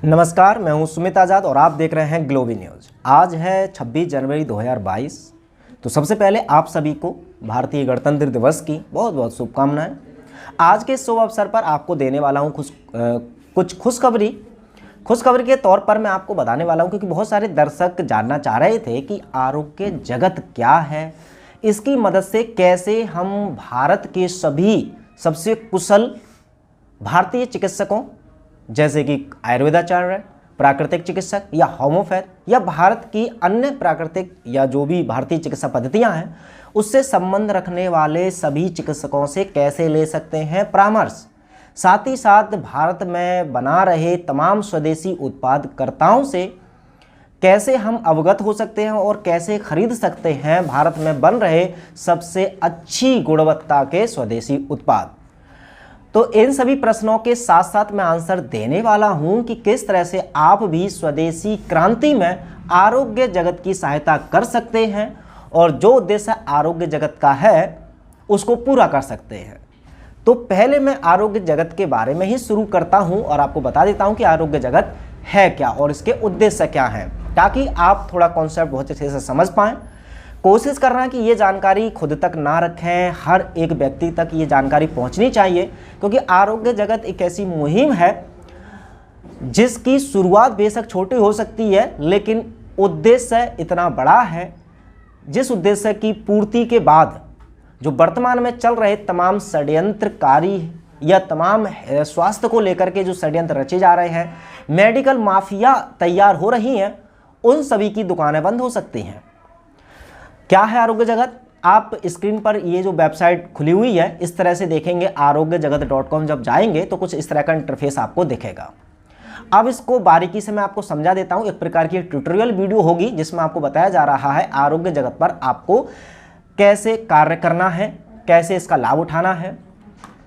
नमस्कार, मैं हूं सुमित आज़ाद और आप देख रहे हैं ग्लोबी न्यूज़। आज है 26 जनवरी 2022। तो सबसे पहले आप सभी को भारतीय गणतंत्र दिवस की बहुत बहुत शुभकामनाएं। आज के शुभ अवसर पर आपको देने वाला हूं कुछ खुशखबरी के तौर पर मैं आपको बताने वाला हूं, क्योंकि बहुत सारे दर्शक जानना चाह रहे थे कि आरोग्य जगत क्या है, इसकी मदद से कैसे हम भारत के सभी सबसे कुशल भारतीय चिकित्सकों जैसे कि आयुर्वेदाचार्य, प्राकृतिक चिकित्सक या होम्योपैथ या भारत की अन्य प्राकृतिक या जो भी भारतीय चिकित्सा पद्धतियां हैं उससे संबंध रखने वाले सभी चिकित्सकों से कैसे ले सकते हैं परामर्श। साथ ही साथ भारत में बना रहे तमाम स्वदेशी उत्पादकर्ताओं से कैसे हम अवगत हो सकते हैं और कैसे खरीद सकते हैं भारत में बन रहे सबसे अच्छी गुणवत्ता के स्वदेशी उत्पाद। तो इन सभी प्रश्नों के साथ साथ मैं आंसर देने वाला हूं कि किस तरह से आप भी स्वदेशी क्रांति में आरोग्य जगत की सहायता कर सकते हैं और जो उद्देश्य आरोग्य जगत का है उसको पूरा कर सकते हैं। तो पहले मैं आरोग्य जगत के बारे में ही शुरू करता हूं और आपको बता देता हूं कि आरोग्य जगत है क्या और इसके उद्देश्य क्या हैं, ताकि आप थोड़ा कॉन्सेप्ट बहुत अच्छे से समझ पाएं। कोशिश करना कि ये जानकारी खुद तक ना रखें, हर एक व्यक्ति तक ये जानकारी पहुंचनी चाहिए, क्योंकि आरोग्य जगत एक ऐसी मुहिम है जिसकी शुरुआत बेशक छोटी हो सकती है लेकिन उद्देश्य इतना बड़ा है, जिस उद्देश्य की पूर्ति के बाद जो वर्तमान में चल रहे तमाम षड्यंत्रकारी या तमाम स्वास्थ्य को लेकर के जो षड्यंत्र रचे जा रहे हैं, मेडिकल माफिया तैयार हो रही हैं, उन सभी की दुकानें बंद हो सकती हैं। क्या है आरोग्य जगत? आप स्क्रीन पर ये जो वेबसाइट खुली हुई है इस तरह से देखेंगे, आरोग्यजगत.com जब जाएंगे तो कुछ इस तरह का इंटरफेस आपको दिखेगा। अब इसको बारीकी से मैं आपको समझा देता हूँ। एक प्रकार की ट्यूटोरियल वीडियो होगी जिसमें आपको बताया जा रहा है आरोग्य जगत पर आपको कैसे कार्य करना है, कैसे इसका लाभ उठाना है।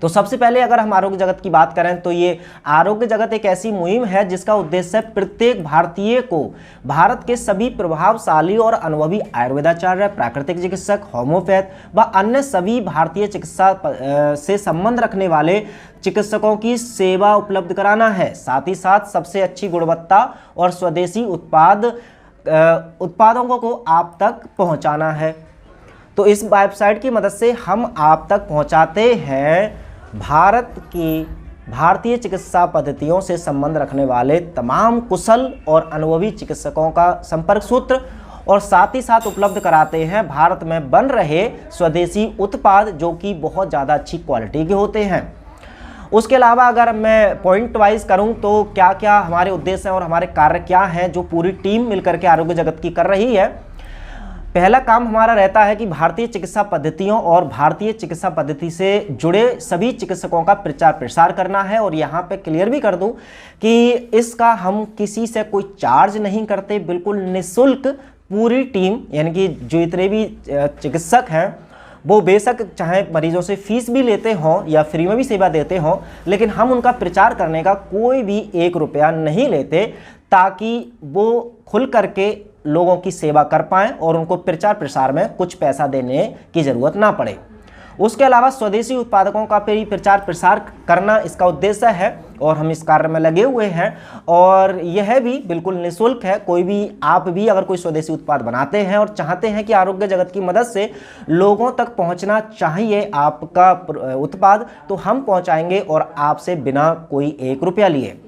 तो सबसे पहले अगर हम आरोग्य जगत की बात करें तो ये आरोग्य जगत एक ऐसी मुहिम है जिसका उद्देश्य प्रत्येक भारतीय को भारत के सभी प्रभावशाली और अनुभवी आयुर्वेदाचार्य, प्राकृतिक चिकित्सक, होम्योपैथ व अन्य सभी भारतीय चिकित्सा से संबंध रखने वाले चिकित्सकों की सेवा उपलब्ध कराना है। साथ ही साथ सबसे अच्छी गुणवत्ता और स्वदेशी उत्पादों को आप तक पहुंचाना है। तो इस वेबसाइट की मदद से हम आप तक पहुंचाते हैं भारत की भारतीय चिकित्सा पद्धतियों से संबंध रखने वाले तमाम कुशल और अनुभवी चिकित्सकों का संपर्क सूत्र, और साथ ही साथ उपलब्ध कराते हैं भारत में बन रहे स्वदेशी उत्पाद जो कि बहुत ज़्यादा अच्छी क्वालिटी के होते हैं। उसके अलावा अगर मैं पॉइंट वाइज करूं तो क्या क्या हमारे उद्देश्य हैं और हमारे कार्य क्या हैं जो पूरी टीम मिलकर के आरोग्य जगत की कर रही है। पहला काम हमारा रहता है कि भारतीय चिकित्सा पद्धतियों और भारतीय चिकित्सा पद्धति से जुड़े सभी चिकित्सकों का प्रचार प्रसार करना है। और यहाँ पे क्लियर भी कर दूं कि इसका हम किसी से कोई चार्ज नहीं करते, बिल्कुल निःशुल्क पूरी टीम यानी कि जो इतने भी चिकित्सक हैं वो बेशक चाहे मरीजों से फीस भी लेते हों या फ्री में भी सेवा देते हों, लेकिन हम उनका प्रचार करने का कोई भी 1 रुपया नहीं लेते, ताकि वो खुल करके लोगों की सेवा कर पाएं और उनको प्रचार प्रसार में कुछ पैसा देने की ज़रूरत ना पड़े। उसके अलावा स्वदेशी उत्पादकों का भी प्रचार प्रसार करना इसका उद्देश्य है और हम इस कार्य में लगे हुए हैं और यह भी बिल्कुल निःशुल्क है। कोई भी आप भी अगर कोई स्वदेशी उत्पाद बनाते हैं और चाहते हैं कि आरोग्य जगत की मदद से लोगों तक पहुंचना चाहिए आपका उत्पाद, तो हम पहुंचाएंगे और आपसे बिना कोई 1 रुपया लिए।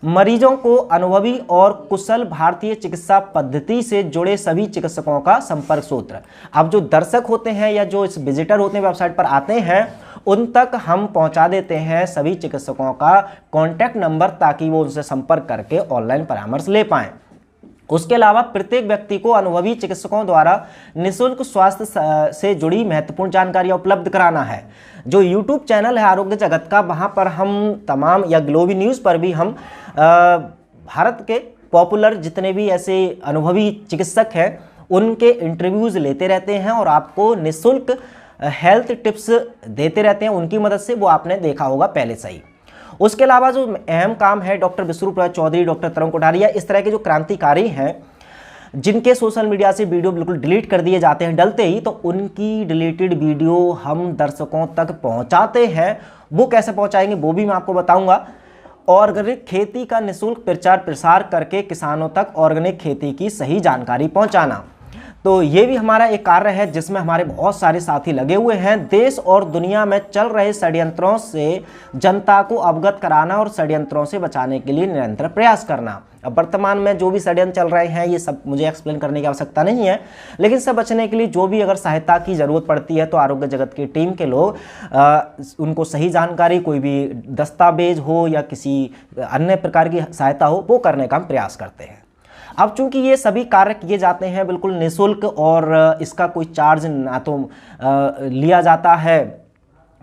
मरीजों को अनुभवी और कुशल भारतीय चिकित्सा पद्धति से जुड़े सभी चिकित्सकों का संपर्क सूत्र। अब जो दर्शक होते हैं या जो इस विजिटर होते हैं वेबसाइट पर आते हैं उन तक हम पहुंचा देते हैं सभी चिकित्सकों का कॉन्टैक्ट नंबर, ताकि वो उनसे संपर्क करके ऑनलाइन परामर्श ले पाएं। उसके अलावा प्रत्येक व्यक्ति को अनुभवी चिकित्सकों द्वारा निःशुल्क स्वास्थ्य से जुड़ी महत्वपूर्ण जानकारियां उपलब्ध कराना है। जो YouTube चैनल है आरोग्य जगत का, वहां पर हम तमाम या ग्लोबी न्यूज़ पर भी हम भारत के पॉपुलर जितने भी ऐसे अनुभवी चिकित्सक हैं उनके इंटरव्यूज़ लेते रहते हैं और आपको निःशुल्क हेल्थ टिप्स देते रहते हैं। उनकी मदद से वो आपने देखा होगा पहले से ही। उसके अलावा जो अहम काम है डॉक्टर विश्वरूप चौधरी, डॉक्टर तरंग कोठारिया, इस तरह के जो क्रांतिकारी हैं जिनके सोशल मीडिया से वीडियो बिल्कुल डिलीट कर दिए जाते हैं डलते ही, तो उनकी डिलीटेड वीडियो हम दर्शकों तक पहुंचाते हैं। वो कैसे पहुंचाएंगे वो भी मैं आपको बताऊंगा। ऑर्गेनिक खेती का निःशुल्क प्रचार प्रसार करके किसानों तक ऑर्गेनिक खेती की सही जानकारी पहुंचाना। तो ये भी हमारा एक कार्य है जिसमें हमारे बहुत सारे साथी लगे हुए हैं। देश और दुनिया में चल रहे षड्यंत्रों से जनता को अवगत कराना और षड्यंत्रों से बचाने के लिए निरंतर प्रयास करना। अब वर्तमान में जो भी षड्यंत्र चल रहे हैं ये सब मुझे एक्सप्लेन करने की आवश्यकता नहीं है, लेकिन इससे बचने के लिए जो भी अगर सहायता की ज़रूरत पड़ती है तो आरोग्य जगत की टीम के लोग उनको सही जानकारी, कोई भी दस्तावेज हो या किसी अन्य प्रकार की सहायता हो, वो करने का हम प्रयास करते हैं। अब चूंकि ये सभी कार्य किए जाते हैं बिल्कुल निःशुल्क और इसका कोई चार्ज ना तो लिया जाता है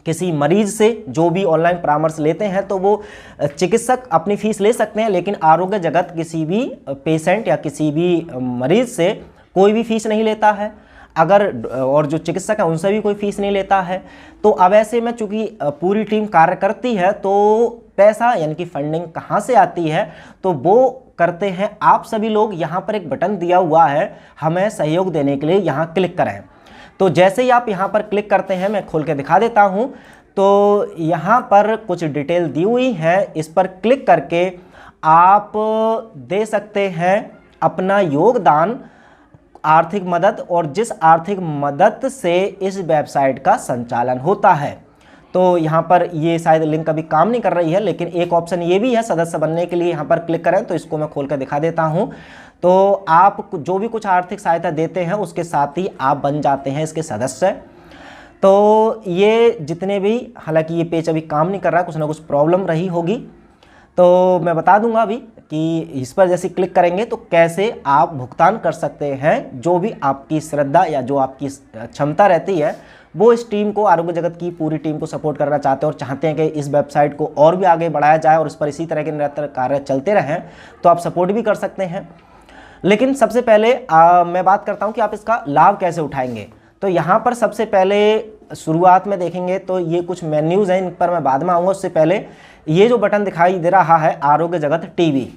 किसी मरीज से, जो भी ऑनलाइन परामर्श लेते हैं तो वो चिकित्सक अपनी फीस ले सकते हैं, लेकिन आरोग्य जगत किसी भी पेशेंट या किसी भी मरीज से कोई भी फीस नहीं लेता है, अगर और जो चिकित्सक है उनसे भी कोई फीस नहीं लेता है। तो अब ऐसे में चूंकि पूरी टीम कार्य करती है तो पैसा यानी कि फंडिंग कहाँ से आती है, तो वो करते हैं आप सभी लोग। यहाँ पर एक बटन दिया हुआ है हमें सहयोग देने के लिए, यहाँ क्लिक करें। तो जैसे ही आप यहाँ पर क्लिक करते हैं, मैं खोल के दिखा देता हूँ, तो यहाँ पर कुछ डिटेल दी हुई है, इस पर क्लिक करके आप दे सकते हैं अपना योगदान, आर्थिक मदद, और जिस आर्थिक मदद से इस वेबसाइट का संचालन होता है। तो यहाँ पर ये शायद लिंक अभी काम नहीं कर रही है, लेकिन एक ऑप्शन ये भी है सदस्य बनने के लिए, यहाँ पर क्लिक करें तो इसको मैं खोल कर दिखा देता हूँ। तो आप जो भी कुछ आर्थिक सहायता देते हैं उसके साथ ही आप बन जाते हैं इसके सदस्य। तो ये जितने भी, हालांकि ये पेज अभी काम नहीं कर रहा, कुछ ना कुछ प्रॉब्लम रही होगी, तो मैं बता दूंगा अभी कि इस पर जैसे क्लिक करेंगे तो कैसे आप भुगतान कर सकते हैं। जो भी आपकी श्रद्धा या जो आपकी क्षमता रहती है, वो इस टीम को, आरोग्य जगत की पूरी टीम को सपोर्ट करना चाहते हैं और चाहते हैं कि इस वेबसाइट को और भी आगे बढ़ाया जाए और इस पर इसी तरह के निरंतर कार्य चलते रहें, तो आप सपोर्ट भी कर सकते हैं। लेकिन सबसे पहले मैं बात करता हूं कि आप इसका लाभ कैसे उठाएंगे। तो यहाँ पर सबसे पहले शुरुआत में देखेंगे तो ये कुछ मेन्यूज़ हैं, इन पर मैं बाद में आऊँगा। उससे पहले ये जो बटन दिखाई दे रहा है आरोग्य जगत टीवी,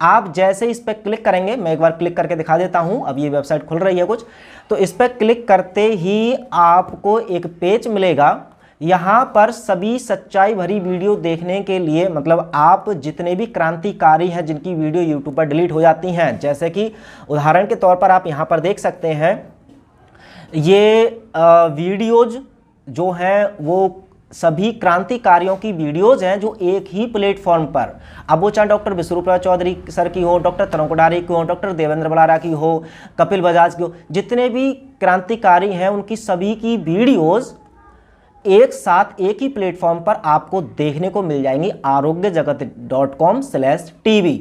आप जैसे इस पर क्लिक करेंगे, मैं एक बार क्लिक करके दिखा देता हूं, अब ये वेबसाइट खुल रही है कुछ, तो इस पर क्लिक करते ही आपको एक पेज मिलेगा। यहाँ पर सभी सच्चाई भरी वीडियो देखने के लिए, मतलब आप जितने भी क्रांतिकारी हैं जिनकी वीडियो यूट्यूब पर डिलीट हो जाती हैं, जैसे कि उदाहरण के तौर पर आप यहाँ पर देख सकते हैं ये वीडियोज जो हैं वो सभी क्रांतिकारियों की वीडियोज हैं जो एक ही प्लेटफॉर्म पर, अब वो चाहे डॉक्टर विश्वरूपराव चौधरी सर की हो, डॉक्टर तरुण कोठारी की हो, डॉक्टर देवेंद्र बलारा की हो, कपिल बजाज की हो, जितने भी क्रांतिकारी हैं उनकी सभी की वीडियोज एक साथ एक ही प्लेटफॉर्म पर आपको देखने को मिल जाएंगी, arogyjagat.com/tv।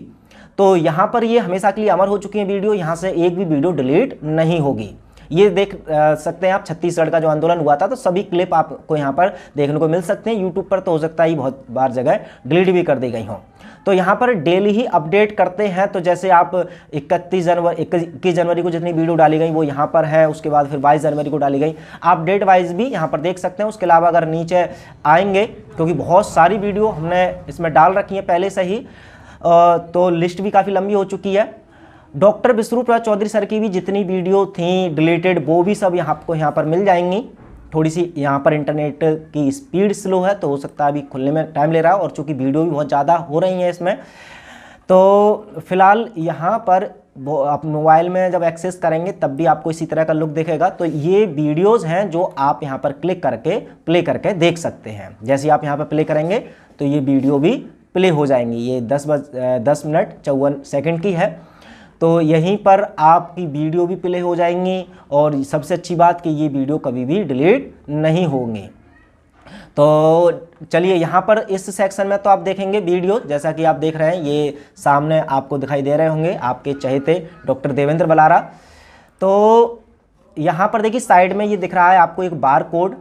तो यहाँ पर ये हमेशा के लिए अमर हो चुकी है वीडियो, यहाँ से एक भी वीडियो डिलीट नहीं होगी। ये देख सकते हैं आप, छत्तीसगढ़ का जो आंदोलन हुआ था तो सभी क्लिप आपको यहाँ पर देखने को मिल सकते हैं। यूट्यूब पर तो हो सकता है बहुत बार जगह डिलीट भी कर दी गई हों। तो यहाँ पर डेली ही अपडेट करते हैं। तो जैसे आप 21 जनवरी को जितनी वीडियो डाली गई वो यहाँ पर है, उसके बाद फिर 22 जनवरी को डाली गई, आप डेट वाइज भी यहाँ पर देख सकते हैं। उसके अलावा अगर नीचे आएंगे, क्योंकि बहुत सारी वीडियो हमने इसमें डाल रखी है पहले से ही, तो लिस्ट भी काफ़ी लंबी हो चुकी है। डॉक्टर विश्वरूपराव चौधरी सर की भी जितनी वीडियो थी डिलीटेड, वो भी सब आपको यहाँ पर मिल जाएंगी। थोड़ी सी यहाँ पर इंटरनेट की स्पीड स्लो है तो हो सकता है अभी खुलने में टाइम ले रहा है, और चूँकि वीडियो भी बहुत ज़्यादा हो रही हैं इसमें, तो फिलहाल यहाँ पर आप मोबाइल में जब एक्सेस करेंगे तब भी आपको इसी तरह का लुक दिखेगा। तो ये वीडियोज़ हैं जो आप यहाँ पर क्लिक करके प्ले करके देख सकते हैं। जैसे आप यहाँ पर प्ले करेंगे तो ये वीडियो भी प्ले हो जाएंगी। ये 10 मिनट 54 सेकंड की है, तो यहीं पर आपकी वीडियो भी प्ले हो जाएंगी, और सबसे अच्छी बात कि ये वीडियो कभी भी डिलीट नहीं होंगी। तो चलिए यहाँ पर इस सेक्शन में तो आप देखेंगे वीडियो, जैसा कि आप देख रहे हैं ये सामने आपको दिखाई दे रहे होंगे आपके चहेते डॉक्टर देवेंद्र बलारा। तो यहाँ पर देखिए साइड में ये दिख रहा है आपको एक बार कोड,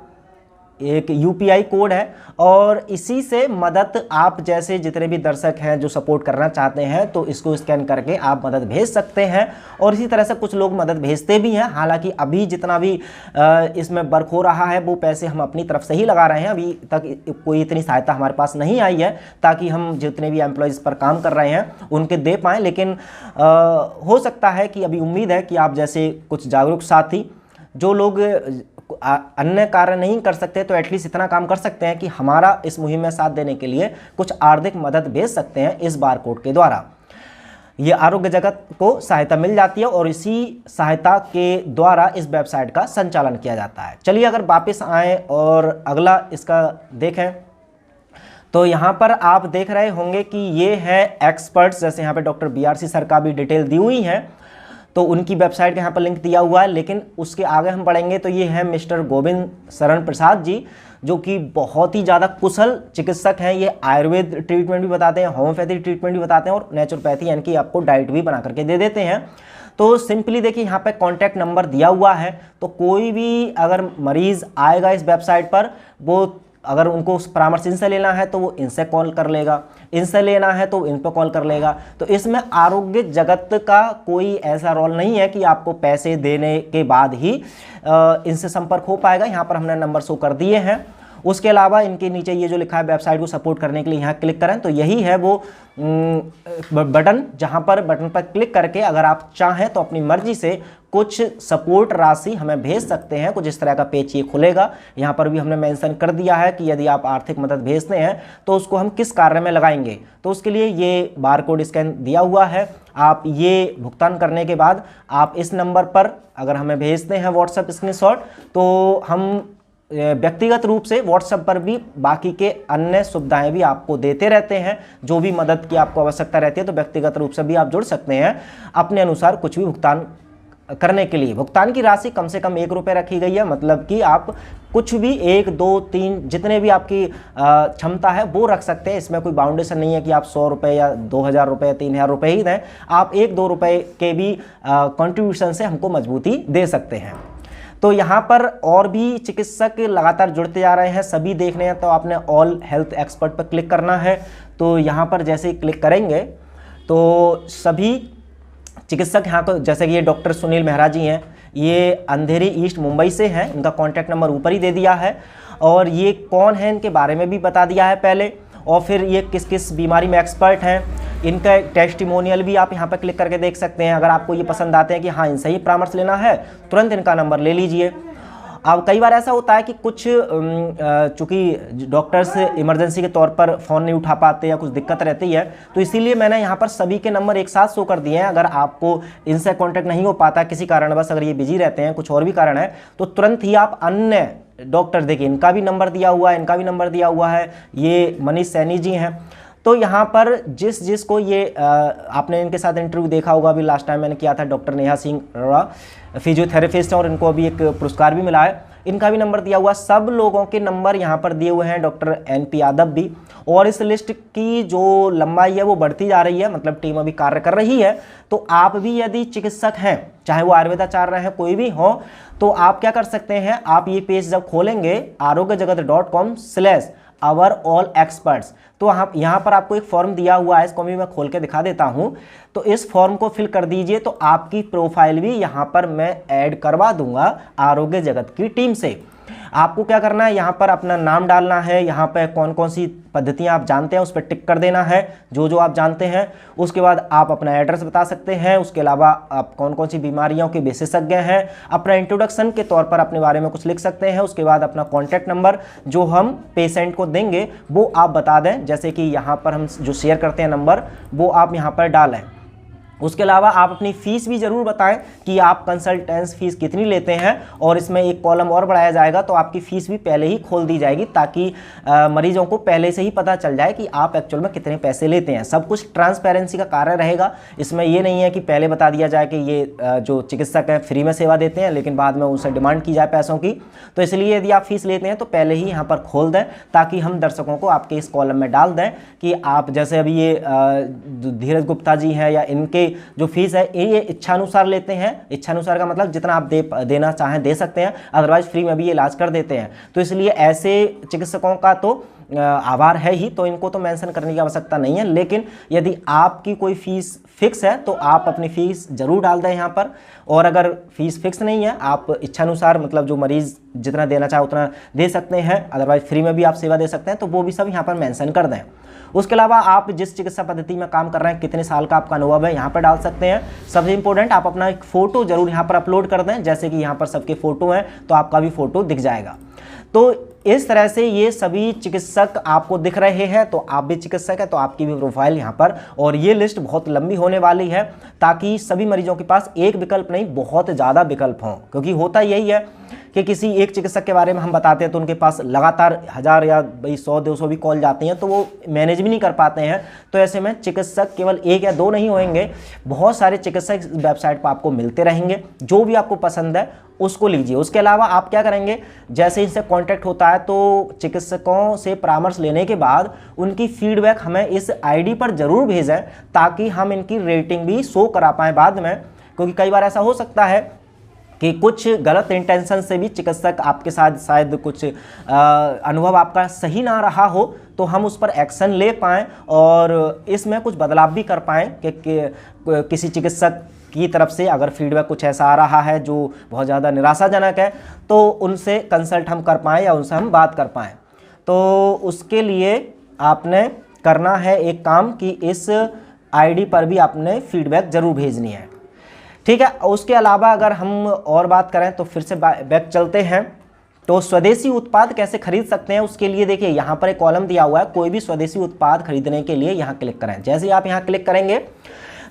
एक यूपीआई कोड है, और इसी से मदद आप जैसे जितने भी दर्शक हैं जो सपोर्ट करना चाहते हैं तो इसको स्कैन करके आप मदद भेज सकते हैं। और इसी तरह से कुछ लोग मदद भेजते भी हैं। हालांकि अभी जितना भी इसमें वर्क हो रहा है वो पैसे हम अपनी तरफ से ही लगा रहे हैं, अभी तक कोई इतनी सहायता हमारे पास नहीं आई है ताकि हम जितने भी एम्प्लॉयज़ पर काम कर रहे हैं उनके दे पाएँ। लेकिन हो सकता है कि अभी उम्मीद है कि आप जैसे कुछ जागरूक साथी जो लोग अन्य कार्य नहीं कर सकते तो एटलीस्ट इतना काम कर सकते हैं कि हमारा इस मुहिम में साथ देने के लिए कुछ आर्थिक मदद भेज सकते हैं इस बारकोड के द्वारा। ये आरोग्य जगत को सहायता मिल जाती है और इसी सहायता के द्वारा इस वेबसाइट का संचालन किया जाता है। चलिए अगर वापस आएँ और अगला इसका देखें तो यहाँ पर आप देख रहे होंगे कि ये है एक्सपर्ट्स, जैसे यहाँ पे डॉक्टर BRC सर का भी डिटेल दी हुई है, तो उनकी वेबसाइट का यहाँ पर लिंक दिया हुआ है। लेकिन उसके आगे हम बढ़ेंगे तो ये है मिस्टर गोविंद शरण प्रसाद जी, जो कि बहुत ही ज़्यादा कुशल चिकित्सक हैं। ये आयुर्वेद ट्रीटमेंट भी बताते हैं, होम्योपैथी ट्रीटमेंट भी बताते हैं और नेचुरोपैथी यानी कि आपको डाइट भी बना करके दे देते हैं। तो सिंपली देखिए यहाँ पे कॉन्टैक्ट नंबर दिया हुआ है, तो कोई भी अगर मरीज़ आएगा इस वेबसाइट पर, वो अगर उनको परामर्श इनसे लेना है तो वो इनसे कॉल कर लेगा, इनसे लेना है तो इन पर कॉल कर लेगा। तो इसमें आरोग्य जगत का कोई ऐसा रोल नहीं है कि आपको पैसे देने के बाद ही इनसे संपर्क हो पाएगा। यहाँ पर हमने नंबर शो कर दिए हैं। उसके अलावा इनके नीचे ये जो लिखा है वेबसाइट को सपोर्ट करने के लिए, यहाँ क्लिक करें तो यही है वो बटन, जहाँ पर बटन पर क्लिक करके अगर आप चाहें तो अपनी मर्जी से कुछ सपोर्ट राशि हमें भेज सकते हैं। कुछ इस तरह का पेज ये खुलेगा। यहाँ पर भी हमने मेंशन कर दिया है कि यदि आप आर्थिक मदद भेजते हैं तो उसको हम किस कार्य में लगाएंगे। तो उसके लिए ये बारकोड स्कैन दिया हुआ है। आप ये भुगतान करने के बाद आप इस नंबर पर अगर हमें भेजते हैं व्हाट्सएप स्क्रीनशॉट, तो हम व्यक्तिगत रूप से व्हाट्सएप पर भी बाकी के अन्य सुविधाएं भी आपको देते रहते हैं। जो भी मदद की आपको आवश्यकता रहती है तो व्यक्तिगत रूप से भी आप जुड़ सकते हैं अपने अनुसार कुछ भी भुगतान करने के लिए। भुगतान की राशि कम से कम ₹1 रखी गई है, मतलब कि आप कुछ भी 1, 2, 3 जितने भी आपकी क्षमता है वो रख सकते हैं। इसमें कोई बाउंडेशन नहीं है कि आप ₹100 या ₹2000 या ₹3000 ही दें। आप ₹1-2 के भी कंट्रीब्यूशन से हमको मजबूती दे सकते हैं। तो यहाँ पर और भी चिकित्सक लगातार जुड़ते जा रहे हैं, सभी देखने हैं तो आपने ऑल हेल्थ एक्सपर्ट पर क्लिक करना है। तो यहाँ पर जैसे ही क्लिक करेंगे तो सभी चिकित्सक यहाँ को, जैसे कि ये डॉक्टर सुनील मेहरा जी हैं, ये अंधेरी ईस्ट मुंबई से हैं। इनका कॉन्टैक्ट नंबर ऊपर ही दे दिया है और ये कौन है इनके बारे में भी बता दिया है पहले, और फिर ये किस किस बीमारी में एक्सपर्ट हैं। इनका टेस्टिमोनियल भी आप यहाँ पर क्लिक करके देख सकते हैं। अगर आपको ये पसंद आते हैं कि हाँ इनसे ही परामर्श लेना है, तुरंत इनका नंबर ले लीजिए। अब कई बार ऐसा होता है कि कुछ चूँकि डॉक्टर्स इमरजेंसी के तौर पर फ़ोन नहीं उठा पाते या कुछ दिक्कत रहती है, तो इसीलिए मैंने यहाँ पर सभी के नंबर एक साथ शो कर दिए हैं। अगर आपको इनसे कांटेक्ट नहीं हो पाता किसी कारणवश, अगर ये बिजी रहते हैं, कुछ और भी कारण है, तो तुरंत ही आप अन्य डॉक्टर, देखिए इनका भी नंबर दिया हुआ है, इनका भी नंबर दिया हुआ है, ये मनीष सैनी जी हैं। तो यहाँ पर जिसको ये आपने इनके साथ इंटरव्यू देखा होगा, अभी लास्ट टाइम मैंने किया था, डॉक्टर नेहा सिंह अरोड़ा फिजियोथेरेपिस्ट हैं और इनको अभी एक पुरस्कार भी मिला है, इनका भी नंबर दिया हुआ। सब लोगों के नंबर यहाँ पर दिए हुए हैं, डॉक्टर NP यादव भी। और इस लिस्ट की जो लंबाई है वो बढ़ती जा रही है, मतलब टीम अभी कार्य कर रही है। तो आप भी यदि चिकित्सक हैं, चाहे वो आयुर्वेदाचार्य हैं, कोई भी हो, तो आप क्या कर सकते हैं, आप ये पेज जब खोलेंगे aarogyajagat.com/our-all-experts, तो यहाँ पर आपको एक फॉर्म दिया हुआ है, इसको भी मैं खोल के दिखा देता हूँ। तो इस फॉर्म को फिल कर दीजिए, तो आपकी प्रोफाइल भी यहाँ पर मैं ऐड करवा दूंगा आरोग्य जगत की टीम से। आपको क्या करना है, यहाँ पर अपना नाम डालना है, यहाँ पर कौन कौन सी पद्धतियाँ आप जानते हैं उस पर टिक कर देना है, जो आप जानते हैं। उसके बाद आप अपना एड्रेस बता सकते हैं। उसके अलावा आप कौन कौन सी बीमारियों के विशेषज्ञ हैं, अपना इंट्रोडक्शन के तौर पर अपने बारे में कुछ लिख सकते हैं। उसके बाद अपना कॉन्टैक्ट नंबर जो हम पेशेंट को देंगे वो आप बता दें, जैसे कि यहाँ पर हम जो शेयर करते हैं नंबर, वो आप यहाँ पर डालें। उसके अलावा आप अपनी फ़ीस भी ज़रूर बताएं कि आप कंसल्टेंस फ़ीस कितनी लेते हैं, और इसमें एक कॉलम और बढ़ाया जाएगा, तो आपकी फ़ीस भी पहले ही खोल दी जाएगी, ताकि मरीजों को पहले से ही पता चल जाए कि आप एक्चुअल में कितने पैसे लेते हैं। सब कुछ ट्रांसपेरेंसी का कार्य रहेगा। इसमें ये नहीं है कि पहले बता दिया जाए कि ये जो चिकित्सक हैं फ्री में सेवा देते हैं, लेकिन बाद में उनसे डिमांड की जाए पैसों की। तो इसलिए यदि आप फ़ीस लेते हैं तो पहले ही यहाँ पर खोल दें, ताकि हम दर्शकों को आपके इस कॉलम में डाल दें कि आप, जैसे अभी ये धीरज गुप्ता जी हैं, या इनके जो फीस है ये इच्छानुसार लेते हैं। इच्छानुसार का मतलब जितना आप देना चाहें दे सकते हैं, अदरवाइज फ्री में भी ये इलाज कर देते हैं। तो इसलिए ऐसे चिकित्सकों का तो आभार है ही, तो इनको तो मेंशन करने की आवश्यकता नहीं है। लेकिन यदि आपकी कोई फीस फिक्स है तो आप अपनी फ़ीस ज़रूर डाल दें यहाँ पर, और अगर फ़ीस फिक्स नहीं है आप इच्छानुसार मतलब जो मरीज़ जितना देना चाहे उतना दे सकते हैं, अदरवाइज़ फ्री में भी आप सेवा दे सकते हैं, तो वो भी सब यहाँ पर मेंशन कर दें। उसके अलावा आप जिस चिकित्सा पद्धति में काम कर रहे हैं, कितने साल का आपका अनुभव है, यहाँ पर डाल सकते हैं। सबसे इंपॉर्टेंट, आप अपना एक फ़ोटो जरूर यहाँ पर अपलोड कर दें, जैसे कि यहाँ पर सबके फ़ोटो हैं तो आपका भी फ़ोटो दिख जाएगा। तो इस तरह से ये सभी चिकित्सक आपको दिख रहे हैं, तो आप भी चिकित्सक हैं तो आपकी भी प्रोफाइल यहाँ पर, और ये लिस्ट बहुत लंबी होने वाली है ताकि सभी मरीजों के पास एक विकल्प नहीं बहुत ज़्यादा विकल्प हों। क्योंकि होता यही है कि किसी एक चिकित्सक के बारे में हम बताते हैं तो उनके पास लगातार 1000 या 100-200 भी कॉल जाती हैं, तो वो मैनेज भी नहीं कर पाते हैं। तो ऐसे में चिकित्सक केवल 1 या 2 नहीं होंगे, बहुत सारे चिकित्सक इस वेबसाइट पर आपको मिलते रहेंगे। जो भी आपको पसंद है उसको लीजिए। उसके अलावा आप क्या करेंगे, जैसे इनसे कांटेक्ट होता है तो चिकित्सकों से परामर्श लेने के बाद उनकी फीडबैक हमें इस आईडी पर ज़रूर भेजें, ताकि हम इनकी रेटिंग भी शो करा पाएँ बाद में। क्योंकि कई बार ऐसा हो सकता है कि कुछ गलत इंटेंशन से भी चिकित्सक आपके साथ शायद कुछ अनुभव आपका सही ना रहा हो, तो हम उस पर एक्शन ले पाएँ और इसमें कुछ बदलाव भी कर पाएँ कि किसी चिकित्सक की तरफ से अगर फीडबैक कुछ ऐसा आ रहा है जो बहुत ज़्यादा निराशाजनक है, तो उनसे कंसल्ट हम कर पाएँ या उनसे हम बात कर पाएँ। तो उसके लिए आपने करना है एक काम कि इस आईडी पर भी आपने फीडबैक ज़रूर भेजनी है, ठीक है। उसके अलावा अगर हम और बात करें तो फिर से बैक चलते हैं, तो स्वदेशी उत्पाद कैसे खरीद सकते हैं उसके लिए देखिए यहाँ पर एक कॉलम दिया हुआ है, कोई भी स्वदेशी उत्पाद खरीदने के लिए यहाँ क्लिक करें। जैसे ही आप यहाँ क्लिक करेंगे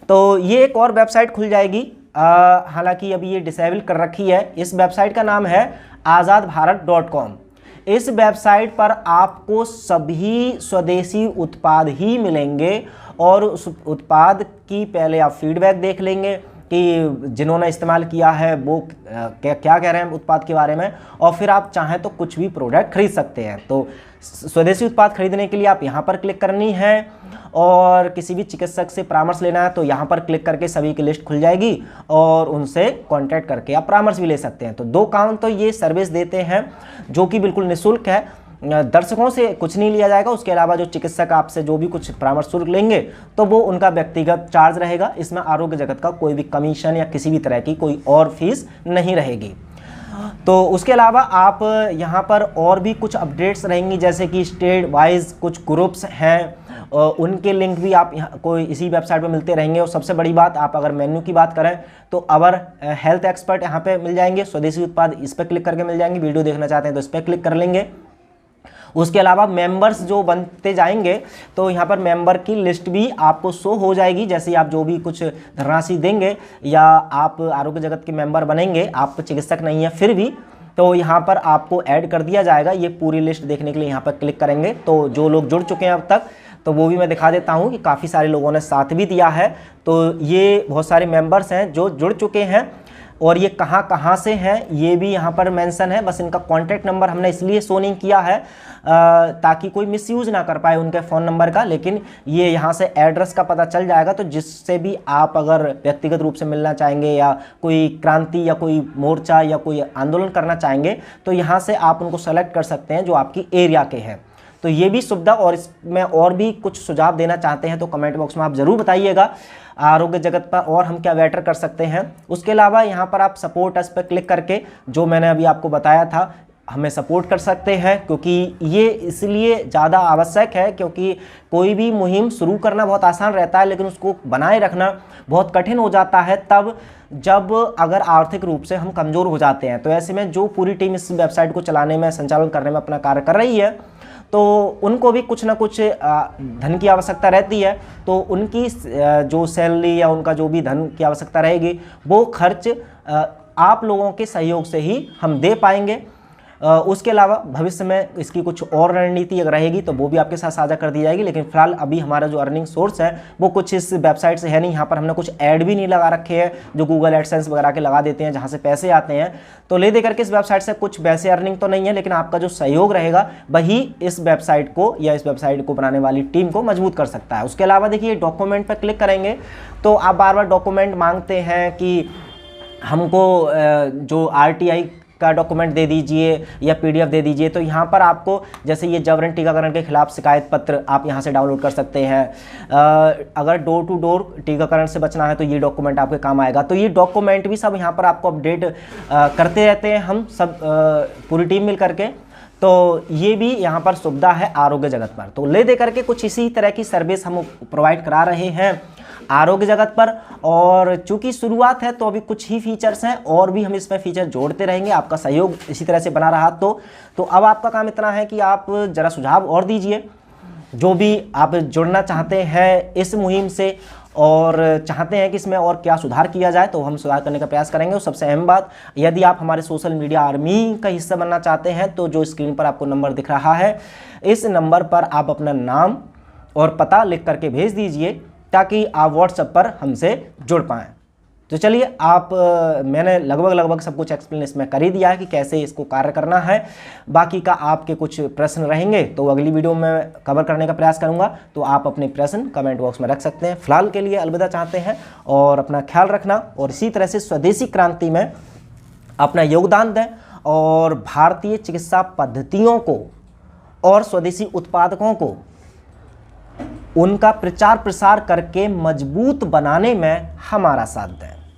तो ये एक और वेबसाइट खुल जाएगी, हालांकि अभी ये डिसेबल कर रखी है। इस वेबसाइट का नाम है azadbharat.com। इस वेबसाइट पर आपको सभी स्वदेशी उत्पाद ही मिलेंगे और उस उत्पाद की पहले आप फीडबैक देख लेंगे कि जिन्होंने इस्तेमाल किया है वो क्या कह रहे हैं उत्पाद के बारे में, और फिर आप चाहें तो कुछ भी प्रोडक्ट खरीद सकते हैं। तो स्वदेशी उत्पाद खरीदने के लिए आप यहाँ पर क्लिक करनी है, और किसी भी चिकित्सक से परामर्श लेना है तो यहाँ पर क्लिक करके सभी की लिस्ट खुल जाएगी और उनसे कांटेक्ट करके आप परामर्श भी ले सकते हैं। तो 2 काम तो ये सर्विस देते हैं जो कि बिल्कुल निःशुल्क है, दर्शकों से कुछ नहीं लिया जाएगा। उसके अलावा जो चिकित्सक आपसे जो भी कुछ परामर्श शुल्क लेंगे तो वो उनका व्यक्तिगत चार्ज रहेगा। इसमें आरोग्य जगत का कोई भी कमीशन या किसी भी तरह की कोई और फीस नहीं रहेगी। तो उसके अलावा आप यहाँ पर और भी कुछ अपडेट्स रहेंगी, जैसे कि स्टेट वाइज कुछ ग्रुप्स हैं, उनके लिंक भी आप यहाँ कोई इसी वेबसाइट पर मिलते रहेंगे। और सबसे बड़ी बात, आप अगर मेन्यू की बात करें तो अवर हेल्थ एक्सपर्ट यहाँ पे मिल जाएंगे, स्वदेशी उत्पाद इस पर क्लिक करके मिल जाएंगे। वीडियो देखना चाहते हैं तो इस पर क्लिक कर लेंगे। उसके अलावा मेंबर्स जो बनते जाएंगे तो यहाँ पर मेंबर की लिस्ट भी आपको शो हो जाएगी। जैसे आप जो भी कुछ धनराशि देंगे या आप आरोग्य जगत के मेंबर बनेंगे, आप चिकित्सक नहीं है फिर भी, तो यहाँ पर आपको ऐड कर दिया जाएगा। ये पूरी लिस्ट देखने के लिए यहाँ पर क्लिक करेंगे तो जो लोग जुड़ चुके हैं अब तक, तो वो भी मैं दिखा देता हूँ कि काफ़ी सारे लोगों ने साथ भी दिया है। तो ये बहुत सारे मेंबर्स हैं जो जुड़ चुके हैं, और ये कहाँ से हैं ये भी यहाँ पर मेंशन है। बस इनका कॉन्टैक्ट नंबर हमने इसलिए शो नहीं किया है ताकि कोई मिसयूज़ ना कर पाए उनके फ़ोन नंबर का, लेकिन ये यहाँ से एड्रेस का पता चल जाएगा। तो जिससे भी आप अगर व्यक्तिगत रूप से मिलना चाहेंगे या कोई क्रांति या कोई मोर्चा या कोई आंदोलन करना चाहेंगे तो यहाँ से आप उनको सेलेक्ट कर सकते हैं जो आपकी एरिया के हैं। तो ये भी सुविधा, और इसमें और भी कुछ सुझाव देना चाहते हैं तो कमेंट बॉक्स में आप ज़रूर बताइएगा आरोग्य जगत पर और हम क्या बेटर कर सकते हैं। उसके अलावा यहाँ पर आप सपोर्ट अस पर क्लिक करके जो मैंने अभी आपको बताया था हमें सपोर्ट कर सकते हैं, क्योंकि ये इसलिए ज़्यादा आवश्यक है क्योंकि कोई भी मुहिम शुरू करना बहुत आसान रहता है लेकिन उसको बनाए रखना बहुत कठिन हो जाता है तब जब अगर आर्थिक रूप से हम कमज़ोर हो जाते हैं। तो ऐसे में जो पूरी टीम इस वेबसाइट को चलाने में, संचालन करने में अपना कार्य कर रही है तो उनको भी कुछ ना कुछ धन की आवश्यकता रहती है। तो उनकी जो सैलरी या उनका जो भी धन की आवश्यकता रहेगी वो खर्च आप लोगों के सहयोग से ही हम दे पाएंगे। उसके अलावा भविष्य में इसकी कुछ और रणनीति अगर रहेगी तो वो भी आपके साथ साझा कर दी जाएगी, लेकिन फिलहाल अभी हमारा जो अर्निंग सोर्स है वो कुछ इस वेबसाइट से है नहीं। यहाँ पर हमने कुछ ऐड भी नहीं लगा रखे हैं जो गूगल एडसेंस वगैरह के लगा देते हैं जहाँ से पैसे आते हैं। तो ले दे करके इस वेबसाइट से कुछ वैसे अर्निंग तो नहीं है, लेकिन आपका जो सहयोग रहेगा वही इस वेबसाइट को या इस वेबसाइट को बनाने वाली टीम को मजबूत कर सकता है। उसके अलावा देखिए डॉक्यूमेंट पर क्लिक करेंगे तो आप बार बार डॉक्यूमेंट मांगते हैं कि हमको जो RTI का डॉक्यूमेंट दे दीजिए या PDF दे दीजिए। तो यहाँ पर आपको जैसे ये जबरन टीकाकरण के खिलाफ शिकायत पत्र आप यहाँ से डाउनलोड कर सकते हैं। अगर डोर टू डोर टीकाकरण से बचना है तो ये डॉक्यूमेंट आपके काम आएगा। तो ये डॉक्यूमेंट भी सब यहाँ पर आपको अपडेट करते रहते हैं हम सब पूरी टीम मिल करके। तो ये भी यहाँ पर सुविधा है आरोग्य जगत पर। तो ले दे करके कुछ इसी तरह की सर्विस हम प्रोवाइड करा रहे हैं आरोग्य जगत पर। और चूंकि शुरुआत है तो अभी कुछ ही फीचर्स हैं, और भी हम इसमें फीचर जोड़ते रहेंगे। आपका सहयोग इसी तरह से बना रहा तो अब आपका काम इतना है कि आप ज़रा सुझाव और दीजिए, जो भी आप जुड़ना चाहते हैं इस मुहिम से और चाहते हैं कि इसमें और क्या सुधार किया जाए, तो हम सुधार करने का प्रयास करेंगे। और सबसे अहम बात, यदि आप हमारे सोशल मीडिया आर्मी का हिस्सा बनना चाहते हैं तो जो स्क्रीन पर आपको नंबर दिख रहा है, इस नंबर पर आप अपना नाम और पता लिख करके भेज दीजिए ताकि आप व्हाट्सएप पर हमसे जुड़ पाएँ। तो चलिए मैंने लगभग सब कुछ एक्सप्लेन इसमें कर ही दिया है कि कैसे इसको कार्य करना है। बाकी का आपके कुछ प्रश्न रहेंगे तो अगली वीडियो में कवर करने का प्रयास करूंगा, तो आप अपने प्रश्न कमेंट बॉक्स में रख सकते हैं। फिलहाल के लिए अलविदा चाहते हैं और अपना ख्याल रखना, और इसी तरह से स्वदेशी क्रांति में अपना योगदान दें और भारतीय चिकित्सा पद्धतियों को और स्वदेशी उत्पादकों को उनका प्रचार प्रसार करके मजबूत बनाने में हमारा साथ दें।